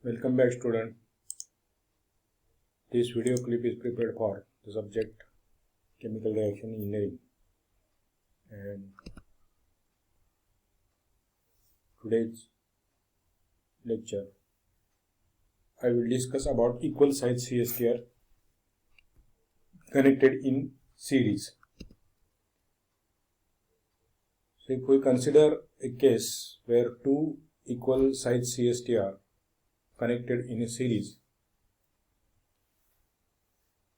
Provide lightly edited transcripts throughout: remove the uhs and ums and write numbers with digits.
Welcome back, student. This video clip is prepared for the subject Chemical Reaction Engineering, and today's lecture I will discuss about equal size CSTR connected in series. So if we consider a case where two equal size CSTR connected in a series,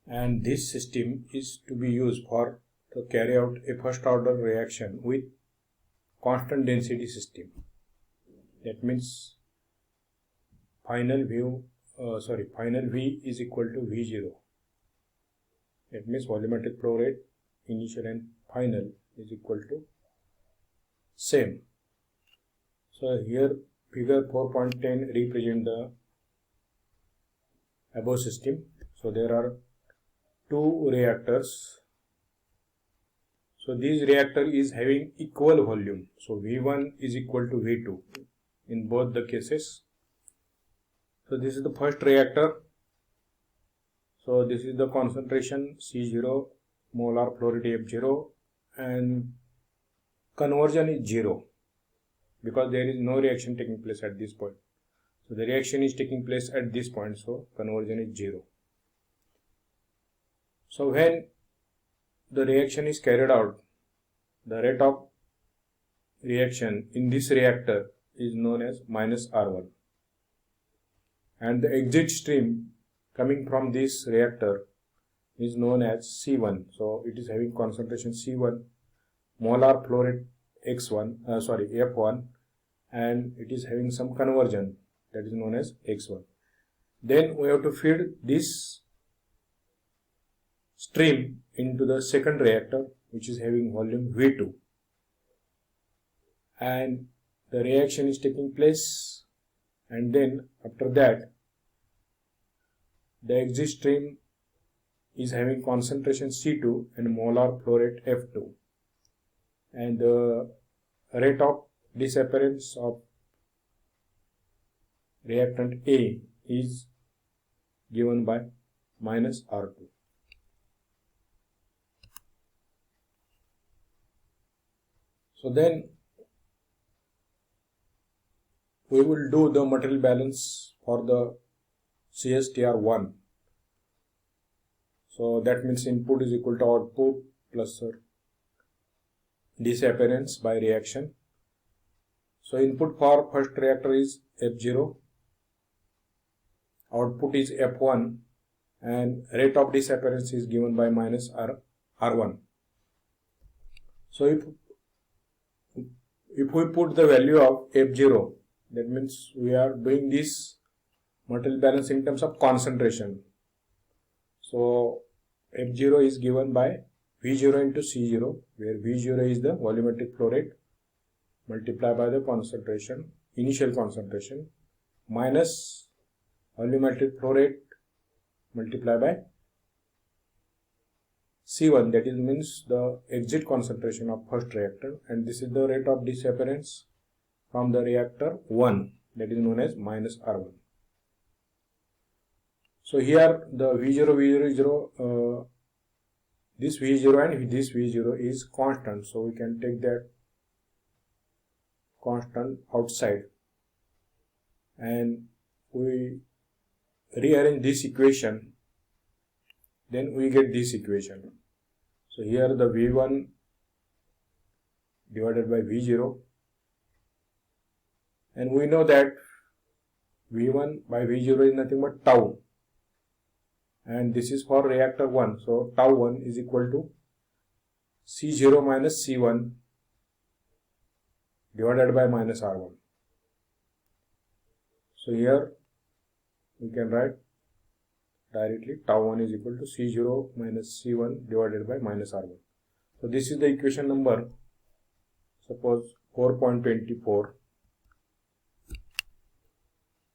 and this system is to be used for to carry out a first order reaction with constant density system. That means final V is equal to V0. That means volumetric flow rate initial and final is equal to same. So here figure 4.10 represent the above system. So there are two reactors. So this reactor is having equal volume. So V1 is equal to V2 in both the cases. So this is the first reactor. So this is the concentration C0, molar flow rate F0, and conversion is 0 because there is no reaction taking place at this point. So the reaction is taking place at this point, so conversion is 0. So when the reaction is carried out, the rate of reaction in this reactor is known as minus R1, and the exit stream coming from this reactor is known as C1. So it is having concentration C1, molar flow rate F1, and it is having some conversion that is known as X1. Then we have to feed this stream into the second reactor, which is having volume V2, and the reaction is taking place, and then after that the exit stream is having concentration C2 and molar flow rate F2, and the rate of disappearance of reactant A is given by minus R2. So then we will do the material balance for the CSTR1. So that means input is equal to output plus disappearance by reaction. So input for first reactor is F0, output is F1, and rate of disappearance is given by minus R1. So if we put the value of F0, that means we are doing this material balance in terms of concentration. So F0 is given by V0 into C0, where V0 is the volumetric flow rate multiplied by the concentration, initial concentration, minus volumetric flow rate multiplied by C1, that is means the exit concentration of first reactor, and this is the rate of disappearance from the reactor 1, that is known as minus R1. So here the V0, this V0 and this V0 is constant, so we can take that constant outside, and we rearrange this equation, then we get this equation. So here the V1 divided by V0, and we know that V1 by V0 is nothing but tau, and this is for reactor 1, so tau 1 is equal to C0 minus C1 divided by minus R1. So here we can write directly tau 1 is equal to C0 minus C1 divided by minus R1. So this is the equation number, suppose 4.24.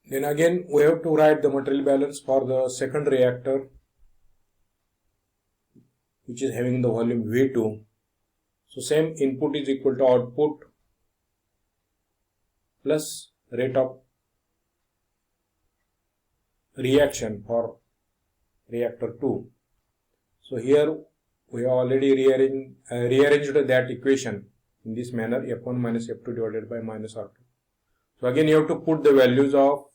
Then again we have to write the material balance for the second reactor, which is having the volume V2. So same input is equal to output plus rate of reaction for reactor 2. So here we have already rearranged that equation in this manner, F1 minus F2 divided by minus R2. So again you have to put the values of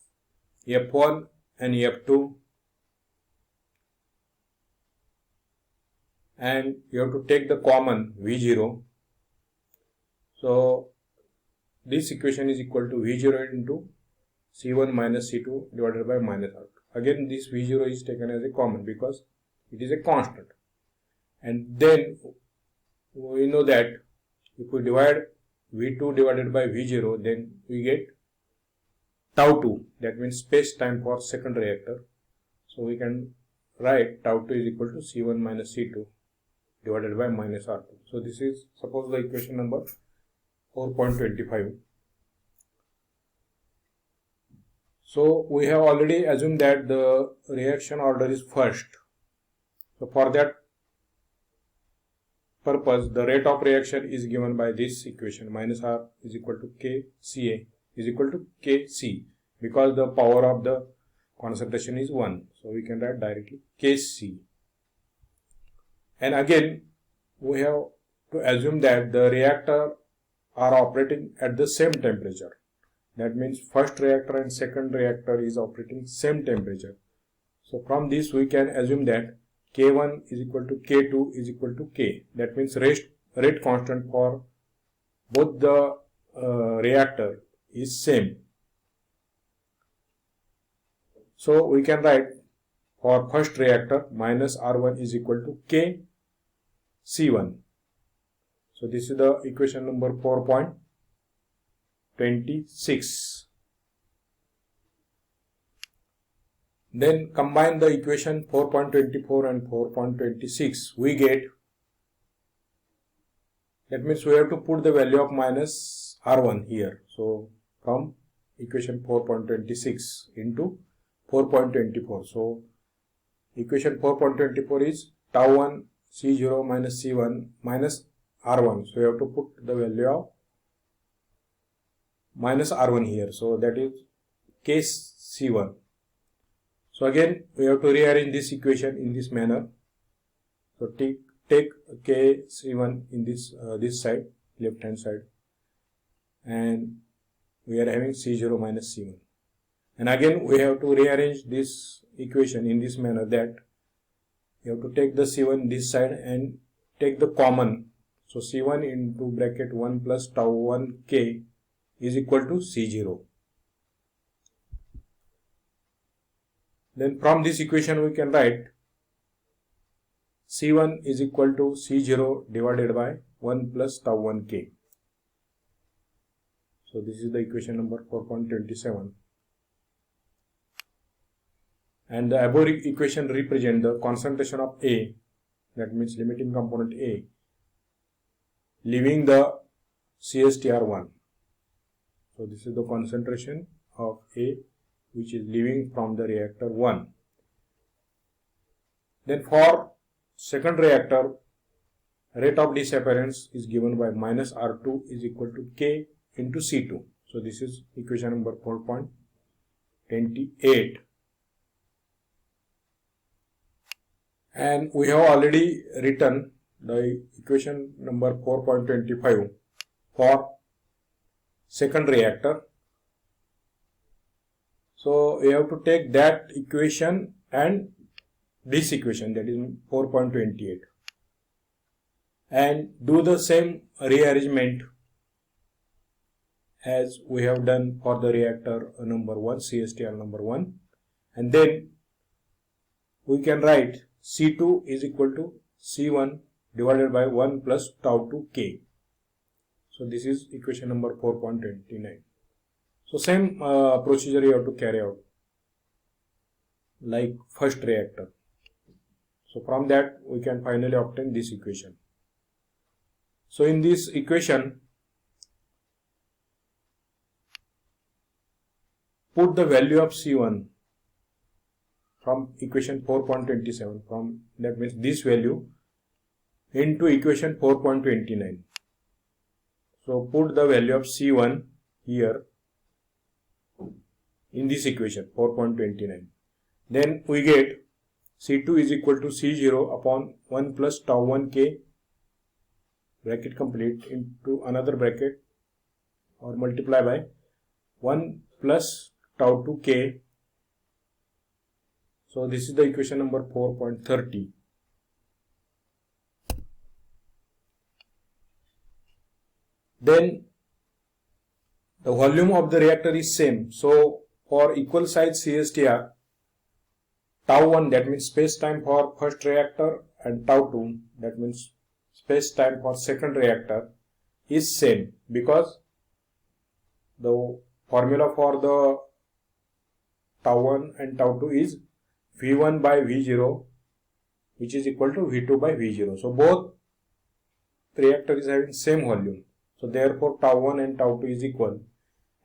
F1 and F2, and you have to take the common V0. So this equation is equal to V0 into C1 minus C2 divided by minus R2. Again this V0 is taken as a common because it is a constant. And then we know that if we divide V2 divided by V0, then we get tau 2. That means space time for second reactor. So we can write tau 2 is equal to C1 minus C2 divided by minus R2. So this is, suppose, the equation number 4.25. So we have already assumed that the reaction order is first. So for that purpose, the rate of reaction is given by this equation, minus R is equal to KCA is equal to Kc, because the power of the concentration is 1. So we can write directly Kc. And again we have to assume that the reactor are operating at the same temperature. That means first reactor and second reactor is operating same temperature. So from this we can assume that K1 is equal to K2 is equal to K. That means rate constant for both the reactor is same. So we can write for first reactor minus R1 is equal to K C1. So this is the equation number 4.26. Then combine the equation 4.24 and 4.26. We get, that means we have to put the value of minus R1 here. So from equation 4.26 into 4.24. So equation 4.24 is tau 1 C0 minus C1 minus R1. So you have to put the value of minus R1 here. So that is Kc1. So again we have to rearrange this equation in this manner. So take Kc1 in this side, left hand side, and we are having C0 minus C1. And again we have to rearrange this equation in this manner, that you have to take the C1 this side and take the common. So C1 into bracket 1 plus tau 1 K is equal to C0. Then from this equation we can write C1 is equal to C0 divided by 1 plus tau 1 K. So this is the equation number 4.27. And the above equation represent the concentration of A, that means limiting component A, leaving the CSTR1. So this is the concentration of A which is leaving from the reactor 1. Then for second reactor, rate of disappearance is given by minus R2 is equal to K into C2. So this is equation number 4.28. And we have already written the equation number 4.25 for second reactor. So we have to take that equation and this equation, that is 4.28, and do the same rearrangement as we have done for the reactor number 1, CSTR number 1, and then we can write C2 is equal to C1 divided by 1 plus tau 2 K. So this is equation number 4.29. So same procedure you have to carry out like first reactor. So from that we can finally obtain this equation. So in this equation, put the value of C1 from equation 4.27, from that means this value, into equation 4.29. So put the value of C1 here in this equation 4.29, Then we get C2 is equal to C0 upon 1 plus tau 1 K, bracket complete, into another bracket, or multiply by 1 plus tau 2 K. So this is the equation number 4.30. Then the volume of the reactor is same. So for equal size CSTR, tau 1, that means space time for first reactor, and tau 2, that means space time for second reactor, is same, because the formula for the tau 1 and tau 2 is V1 by V0, which is equal to V2 by V0. So both reactor is having same volume. So therefore tau 1 and tau 2 is equal,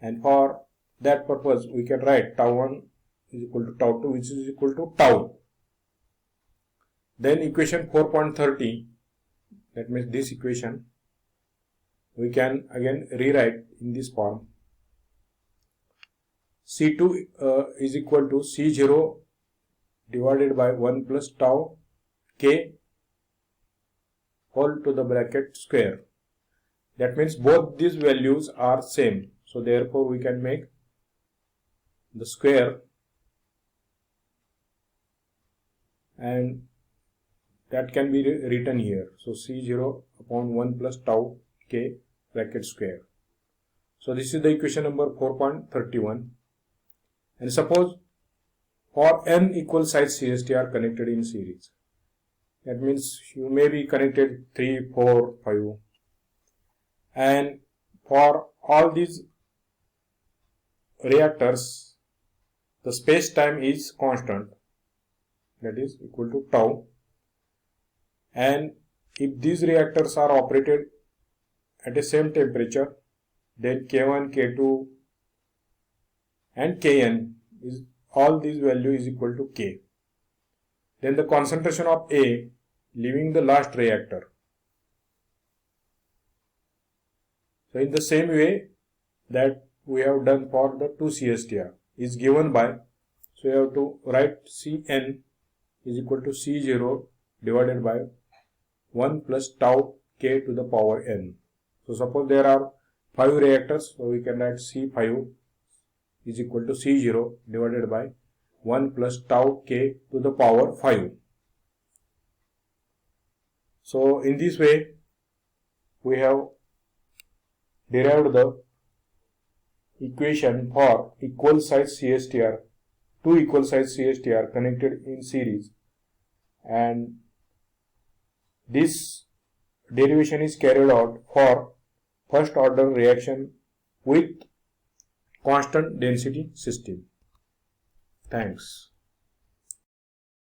and for that purpose we can write tau 1 is equal to tau 2, which is equal to tau. Then equation 4.30, that means this equation, we can again rewrite in this form. C2 is equal to C0 divided by 1 plus tau K whole to the bracket square. That means both these values are same. So therefore we can make the square, and that can be written here. So C0 upon 1 plus tau K bracket square. So this is the equation number 4.31. And suppose for n equal size CSTR connected in series, that means you may be connected 3, 4, 5, and for all these reactors the space time is constant, that is equal to tau, and if these reactors are operated at the same temperature, then K1, K2 and Kn is, all these value is equal to K. Then the concentration of A leaving the last reactor. So in the same way that we have done for the 2 CSTR is given by, so you have to write Cn is equal to C0 divided by 1 plus tau K to the power n. So suppose there are 5 reactors, so we can write C5 is equal to C0 divided by 1 plus tau K to the power 5. So in this way we have derived the equation for equal size CSTR, 2 equal size CSTR connected in series, and this derivation is carried out for first order reaction with constant density system. Thanks.